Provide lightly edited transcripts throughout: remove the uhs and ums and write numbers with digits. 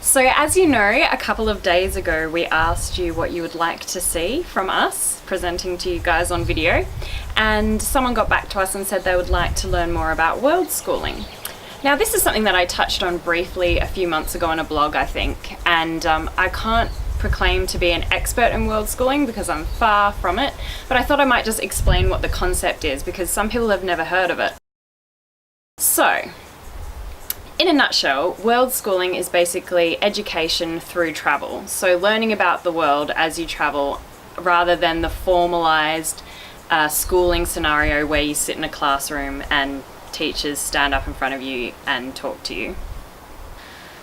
So as you know, a couple of days ago we asked you what you would like to see from us presenting to you guys on video, and someone got back to us and said they would like to learn more about world schooling. Now this is something that I touched on briefly a few months ago on a blog, I think, and I can't proclaim to be an expert in world schooling because I'm far from it, but I thought I might just explain what the concept is because some people have never heard of it. So, in a nutshell, world schooling is basically education through travel. So learning about the world as you travel rather than the formalized schooling scenario where you sit in a classroom and teachers stand up in front of you and talk to you.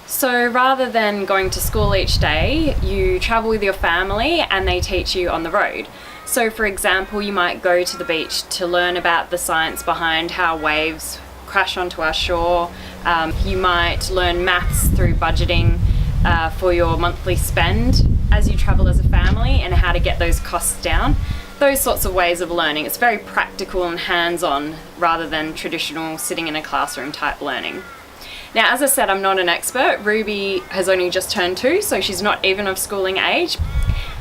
So rather than going to school each day, you travel with your family and they teach you on the road. So for example, you might go to the beach to learn about the science behind how waves crash onto our shore. You might learn maths through budgeting for your monthly spend as you travel as a family and how to get those costs down. Those sorts of ways of learning. It's very practical and hands-on rather than traditional sitting in a classroom type learning. Now, as I said, I'm not an expert. Ruby has only just turned 2, so she's not even of schooling age.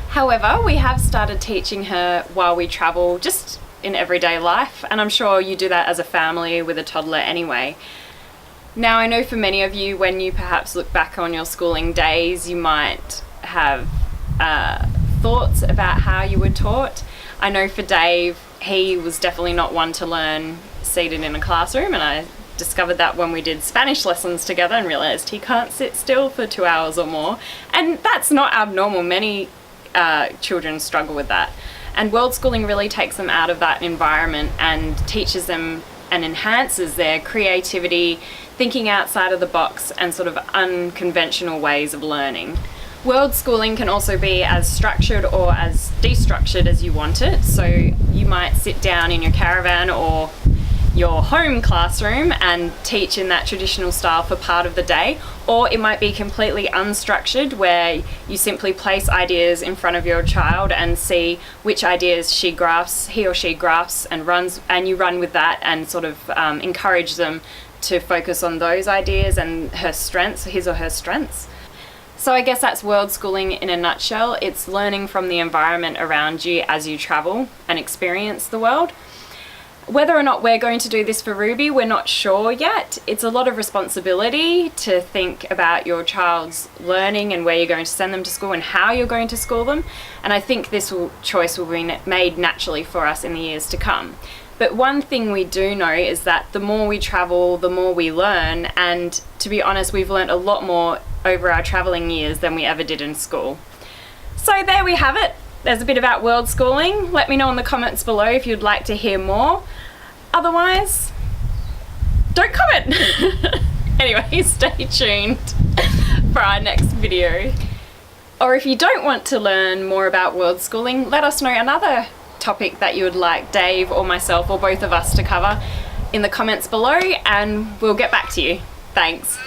However, we have started teaching her while we travel, just in everyday life, and I'm sure you do that as a family with a toddler anyway. Now, I know for many of you, when you perhaps look back on your schooling days, you might have thoughts about how you were taught. I know for Dave, he was definitely not one to learn seated in a classroom, and I discovered that when we did Spanish lessons together and realized he can't sit still for 2 hours or more, and that's not abnormal. Many children struggle with that. And world schooling really takes them out of that environment and teaches them and enhances their creativity, thinking outside of the box and sort of unconventional ways of learning. World schooling can also be as structured or as destructured as you want it. So you might sit down in your caravan or your home classroom and teach in that traditional style for part of the day, or it might be completely unstructured where you simply place ideas in front of your child and see which ideas he or she grasps and runs, and you run with that and sort of encourage them to focus on those ideas and his or her strengths. So I guess that's world schooling in a nutshell. It's learning from the environment around you as you travel and experience the world. Whether or not we're going to do this for Ruby, we're not sure yet. It's a lot of responsibility to think about your child's learning and where you're going to send them to school and how you're going to school them. And I think this choice will be made naturally for us in the years to come. But one thing we do know is that the more we travel, the more we learn. And to be honest, we've learned a lot more over our traveling years than we ever did in school. So there we have it. There's a bit about world schooling. Let me know in the comments below if you'd like to hear more. Otherwise, don't comment. Anyway, stay tuned for our next video. Or if you don't want to learn more about world schooling, let us know another topic that you would like Dave or myself or both of us to cover in the comments below, and we'll get back to you. Thanks.